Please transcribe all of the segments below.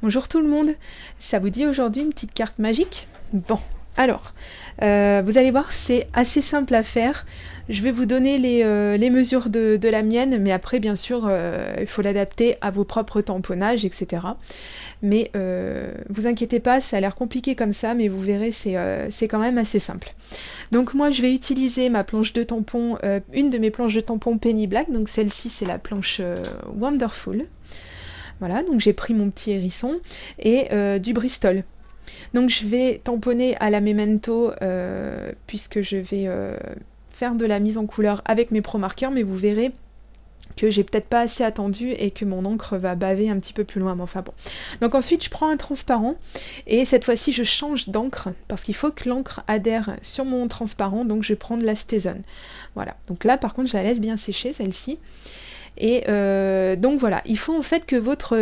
Bonjour tout le monde, ça vous dit aujourd'hui une petite carte magique? Bon, alors, vous allez voir, c'est assez simple à faire. Je vais vous donner les mesures de la mienne, mais après, bien sûr, il faut l'adapter à vos propres tamponnages, etc. Mais vous inquiétez pas, ça a l'air compliqué comme ça, mais vous verrez, c'est quand même assez simple. Donc moi, je vais utiliser ma planche de tampons, une de mes planches de tampons Penny Black, donc celle-ci, c'est la planche Wonderful. Voilà, donc j'ai pris mon petit hérisson et du Bristol. Donc je vais tamponner à la Memento puisque je vais faire de la mise en couleur avec mes Pro Markers, mais vous verrez que j'ai peut-être pas assez attendu et que mon encre va baver un petit peu plus loin, mais enfin bon. Donc ensuite je prends un transparent et cette fois-ci je change d'encre parce qu'il faut que l'encre adhère sur mon transparent, donc je prends de la Stézone. Voilà, donc là par contre je la laisse bien sécher celle-ci. Et donc voilà, il faut en fait que votre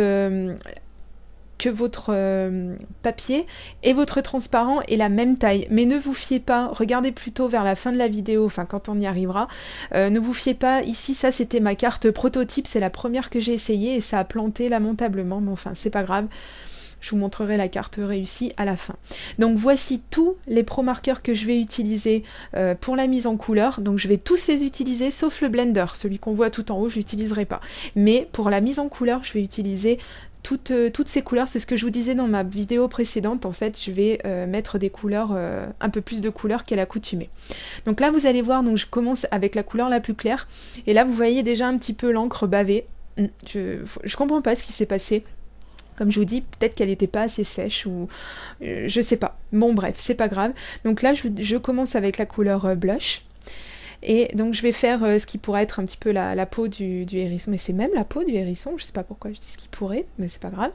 papier et votre transparent aient la même taille. Mais ne vous fiez pas, regardez plutôt vers la fin de la vidéo, enfin quand on y arrivera, ne vous fiez pas, ici ça c'était ma carte prototype, c'est la première que j'ai essayée et ça a planté lamentablement, mais enfin c'est pas grave. Je vous montrerai la carte réussie à la fin. Donc voici tous les Pro Markers que je vais utiliser pour la mise en couleur. Donc je vais tous les utiliser sauf le blender, celui qu'on voit tout en haut, je l'utiliserai pas. Mais pour la mise en couleur, je vais utiliser toutes ces couleurs. C'est ce que je vous disais dans ma vidéo précédente. En fait, je vais mettre des couleurs, un peu plus de couleurs qu'à l'accoutumée. Donc là, vous allez voir, donc je commence avec la couleur la plus claire. Et là, vous voyez déjà un petit peu l'encre baver. Je comprends pas ce qui s'est passé. Comme je vous dis, peut-être qu'elle n'était pas assez sèche ou je sais pas. Bon bref, c'est pas grave. Donc là, je commence avec la couleur blush. Et donc je vais faire ce qui pourrait être un petit peu la peau du hérisson. Mais c'est même la peau du hérisson, je sais pas pourquoi je dis ce qui pourrait, mais c'est pas grave.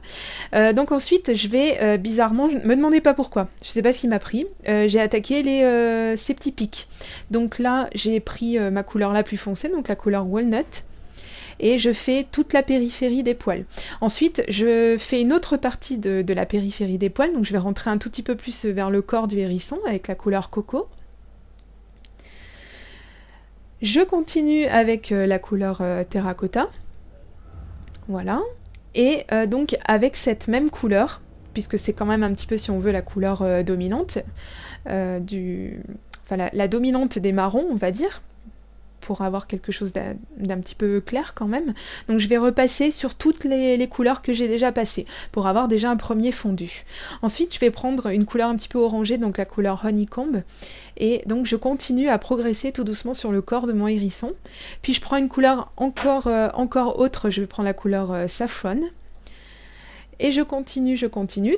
Donc ensuite, je vais bizarrement, me demandez pas pourquoi, je sais pas ce qui m'a pris. J'ai attaqué ces petits pics. Donc là, j'ai pris ma couleur la plus foncée, donc la couleur Walnut. Et je fais toute la périphérie des poils. Ensuite, je fais une autre partie de la périphérie des poils, donc je vais rentrer un tout petit peu plus vers le corps du hérisson avec la couleur coco. Je continue avec la couleur terracotta. Voilà. Et donc avec cette même couleur, puisque c'est quand même un petit peu, si on veut, la couleur dominante, la dominante des marrons, on va dire, pour avoir quelque chose d'un petit peu clair quand même. Donc je vais repasser sur toutes les couleurs que j'ai déjà passées, pour avoir déjà un premier fondu. Ensuite, je vais prendre une couleur un petit peu orangée, donc la couleur Honeycomb, et donc je continue à progresser tout doucement sur le corps de mon hérisson. Puis je prends une couleur encore autre, je vais prendre la couleur Saffron, et je continue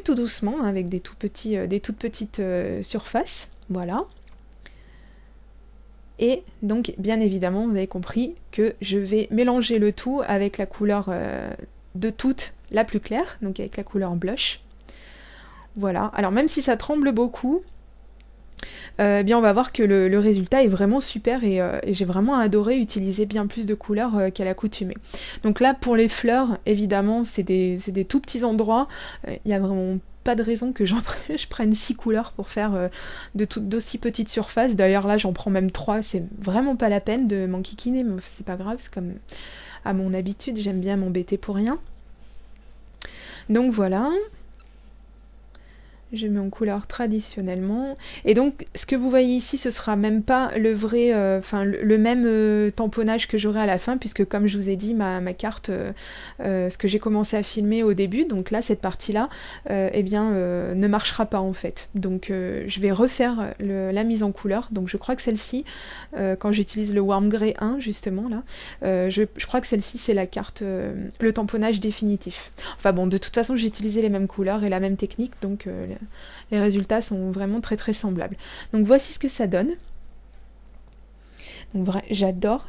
tout doucement, hein, avec des toutes petites surfaces, voilà. Et donc, bien évidemment, vous avez compris que je vais mélanger le tout avec la couleur de toute la plus claire, donc avec la couleur blush. Voilà, alors même si ça tremble beaucoup, bien on va voir que le résultat est vraiment super et j'ai vraiment adoré utiliser bien plus de couleurs qu'à l'accoutumée. Donc là, pour les fleurs, évidemment, c'est des tout petits endroits, il n'y a vraiment pas de raison que je prenne 6 couleurs pour faire d'aussi petites surfaces. D'ailleurs là j'en prends même 3, c'est vraiment pas la peine de m'enquiquiner, mais c'est pas grave, c'est comme à mon habitude, j'aime bien m'embêter pour rien. Donc voilà. Je mets en couleur traditionnellement. Et donc, ce que vous voyez ici, ce sera même pas le vrai, le même tamponnage que j'aurai à la fin, puisque comme je vous ai dit, ma carte, ce que j'ai commencé à filmer au début, donc là, cette partie-là, ne marchera pas en fait. Donc, je vais refaire la mise en couleur. Donc, je crois que celle-ci, quand j'utilise le Warm Grey 1, justement, là, je crois que celle-ci, c'est la carte, le tamponnage définitif. Enfin bon, de toute façon, j'ai utilisé les mêmes couleurs et la même technique, donc les résultats sont vraiment très très semblables. Donc voici ce que ça donne. Donc j'adore.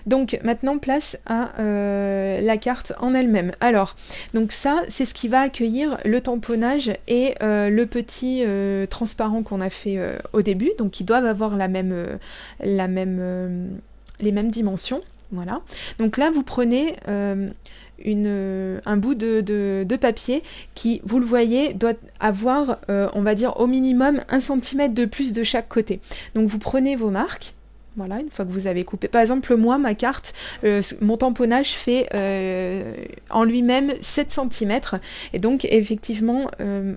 Donc maintenant place à la carte en elle-même. Alors, donc ça c'est ce qui va accueillir le tamponnage et le petit transparent qu'on a fait au début, donc ils doivent avoir les mêmes dimensions. Voilà. Donc là vous prenez un bout de papier qui, vous le voyez, doit avoir, on va dire, au minimum 1 cm de plus de chaque côté. Donc vous prenez vos marques, Voilà, une fois que vous avez coupé. Par exemple, moi, ma carte, mon tamponnage fait en lui-même 7 cm. Et donc, effectivement,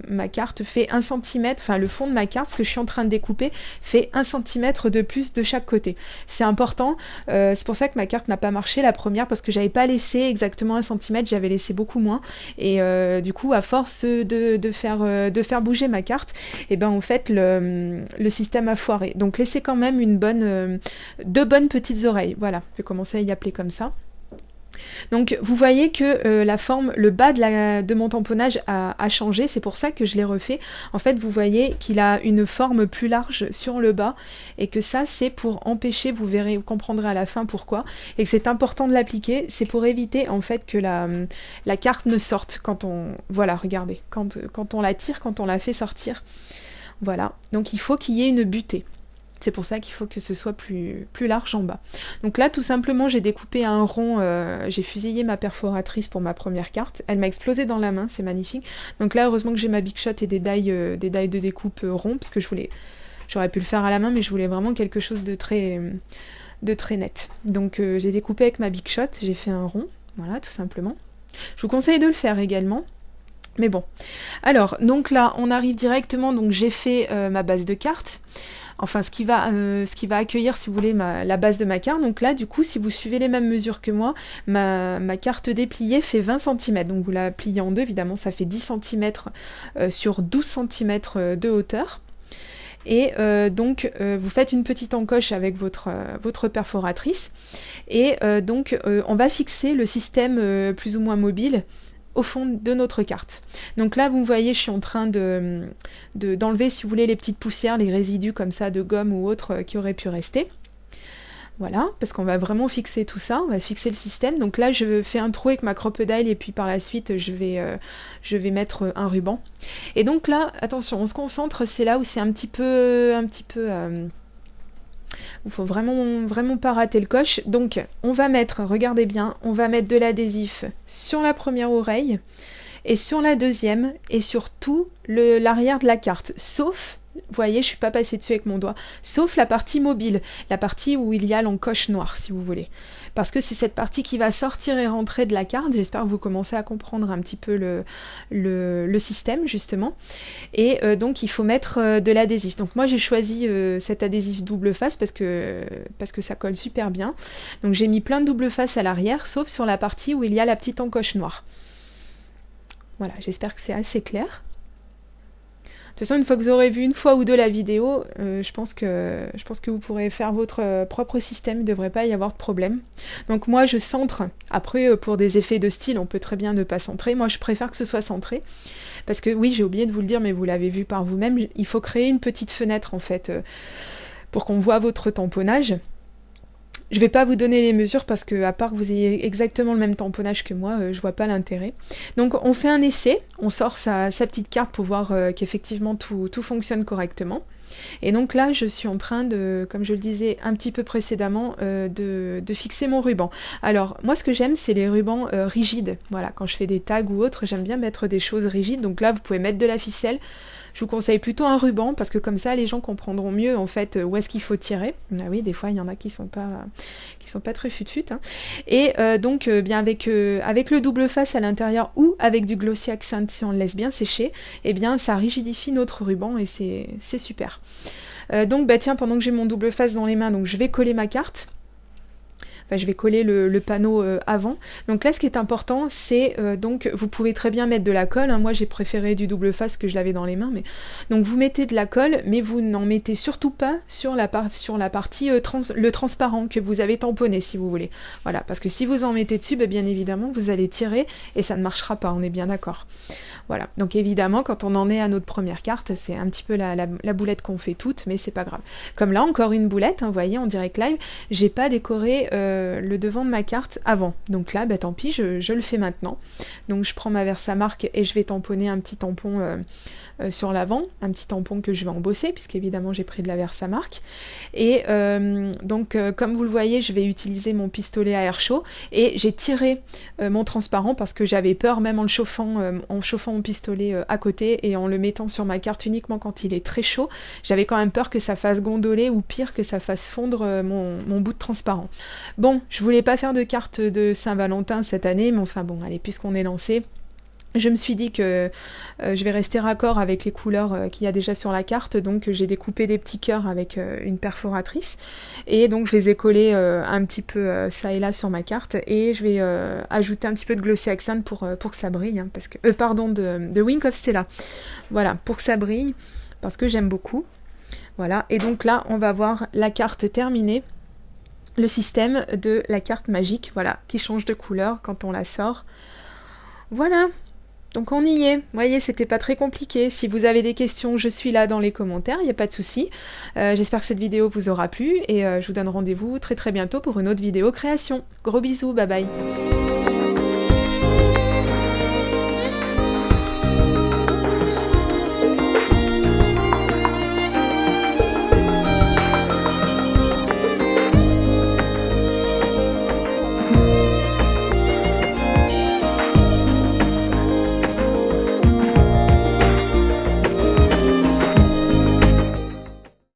ma carte fait 1 cm, enfin, le fond de ma carte, ce que je suis en train de découper, fait 1 cm de plus de chaque côté. C'est important. C'est pour ça que ma carte n'a pas marché la première, parce que j'avais pas laissé exactement 1 cm, j'avais laissé beaucoup moins. Et du coup, à force de faire bouger ma carte, et ben, en fait, le système a foiré. Donc, laissez quand même deux bonnes petites oreilles, voilà, je vais commencer à y appeler comme ça. Donc vous voyez que la forme, le bas de mon tamponnage a changé, c'est pour ça que je l'ai refait. En fait, vous voyez qu'il a une forme plus large sur le bas, et que ça, c'est pour empêcher, vous verrez, vous comprendrez à la fin pourquoi, et que c'est important de l'appliquer, c'est pour éviter en fait que la carte ne sorte quand on... Voilà, regardez, quand on la tire, quand on la fait sortir. Voilà, donc il faut qu'il y ait une butée. C'est pour ça qu'il faut que ce soit plus large en bas. Donc là, tout simplement, j'ai découpé un rond, j'ai fusillé ma perforatrice pour ma première carte. Elle m'a explosé dans la main, c'est magnifique. Donc là, heureusement que j'ai ma Big Shot et des die de découpe rond, parce que j'aurais pu le faire à la main, mais je voulais vraiment quelque chose de très net. Donc j'ai découpé avec ma Big Shot, j'ai fait un rond, voilà, tout simplement. Je vous conseille de le faire également. Mais bon. Alors, donc là, on arrive directement, donc j'ai fait ma base de carte. Enfin, ce qui va accueillir, si vous voulez, la base de ma carte. Donc là, du coup, si vous suivez les mêmes mesures que moi, ma carte dépliée fait 20 cm. Donc vous la pliez en deux, évidemment, ça fait 10 cm sur 12 cm de hauteur. Et donc, vous faites une petite encoche avec votre perforatrice. Et donc, on va fixer le système plus ou moins mobile au fond de notre carte. Donc là, vous voyez, je suis en train d'enlever, si vous voulez, les petites poussières, les résidus comme ça de gomme ou autre qui auraient pu rester. Voilà, parce qu'on va vraiment fixer tout ça, on va fixer le système. Donc là, je fais un trou avec ma crocodile et puis par la suite, je vais mettre un ruban. Et donc là, attention, on se concentre, c'est là où c'est un petit peu il faut vraiment pas rater le coche. Donc on va mettre, regardez bien, on va mettre de l'adhésif sur la première oreille et sur la deuxième et sur tout l'arrière de la carte, sauf, vous voyez, je suis pas passée dessus avec mon doigt, sauf la partie mobile, la partie où il y a l'encoche noire, si vous voulez. Parce que c'est cette partie qui va sortir et rentrer de la carte. J'espère que vous commencez à comprendre un petit peu le système, justement. Et donc, il faut mettre de l'adhésif. Donc, moi, j'ai choisi cet adhésif double face parce que ça colle super bien. Donc, j'ai mis plein de double face à l'arrière, sauf sur la partie où il y a la petite encoche noire. Voilà, j'espère que c'est assez clair. De toute façon, une fois que vous aurez vu une fois ou deux la vidéo, je pense que vous pourrez faire votre propre système, il ne devrait pas y avoir de problème. Donc moi, je centre. Après, pour des effets de style, on peut très bien ne pas centrer. Moi, je préfère que ce soit centré. Parce que oui, j'ai oublié de vous le dire, mais vous l'avez vu par vous-même, il faut créer une petite fenêtre, en fait, pour qu'on voit votre tamponnage. Je ne vais pas vous donner les mesures parce que, à part que vous ayez exactement le même tamponnage que moi, je vois pas l'intérêt. Donc on fait un essai, on sort sa petite carte pour voir qu'effectivement tout fonctionne correctement. Et donc là, je suis en train de, comme je le disais un petit peu précédemment, de fixer mon ruban. Alors, moi, ce que j'aime, c'est les rubans rigides. Voilà, quand je fais des tags ou autre, j'aime bien mettre des choses rigides. Donc là, vous pouvez mettre de la ficelle. Je vous conseille plutôt un ruban parce que comme ça, les gens comprendront mieux en fait où est-ce qu'il faut tirer. Ah oui, des fois, il y en a qui sont pas très fut-fut. Hein. Et donc, bien avec le double face à l'intérieur ou avec du glossy accent, si on le laisse bien sécher, eh bien, ça rigidifie notre ruban et c'est super. Donc, bah tiens, pendant que j'ai mon double face dans les mains, donc je vais coller ma carte. Enfin, je vais coller le panneau avant. Donc là, ce qui est important, c'est donc vous pouvez très bien mettre de la colle. Hein. Moi, j'ai préféré du double face que je l'avais dans les mains. Mais donc vous mettez de la colle, mais vous n'en mettez surtout pas sur la partie le transparent que vous avez tamponné, si vous voulez. Voilà, parce que si vous en mettez dessus, bien évidemment, vous allez tirer et ça ne marchera pas. On est bien d'accord. Voilà. Donc évidemment, quand on en est à notre première carte, c'est un petit peu la boulette qu'on fait toutes, mais c'est pas grave. Comme là, encore une boulette. Hein, vous voyez, en direct live, j'ai pas décoré le devant de ma carte avant. Donc là, bah, tant pis, je le fais maintenant. Donc je prends ma Versamark et je vais tamponner un petit tampon sur l'avant, un petit tampon que je vais embosser, puisqu'évidemment j'ai pris de la Versamark. Et donc comme vous le voyez, je vais utiliser mon pistolet à air chaud et j'ai tiré mon transparent parce que j'avais peur, même en chauffant mon pistolet à côté et en le mettant sur ma carte uniquement quand il est très chaud, j'avais quand même peur que ça fasse gondoler ou pire que ça fasse fondre mon bout de transparent. Bon, je voulais pas faire de carte de Saint-Valentin cette année, mais enfin bon, allez, puisqu'on est lancé, je me suis dit que je vais rester raccord avec les couleurs qu'il y a déjà sur la carte, donc j'ai découpé des petits cœurs avec une perforatrice, et donc je les ai collés un petit peu ça et là sur ma carte, et je vais ajouter un petit peu de Glossy Accent pour que ça brille, hein, parce que, de Wink of Stella, voilà, pour que ça brille, parce que j'aime beaucoup. Voilà, et donc là, on va voir la carte terminée, le système de la carte magique, voilà, qui change de couleur quand on la sort. Voilà, donc on y est. Vous voyez, c'était pas très compliqué. Si vous avez des questions, je suis là dans les commentaires, il n'y a pas de souci. J'espère que cette vidéo vous aura plu, et je vous donne rendez-vous très très bientôt pour une autre vidéo création. Gros bisous, bye bye.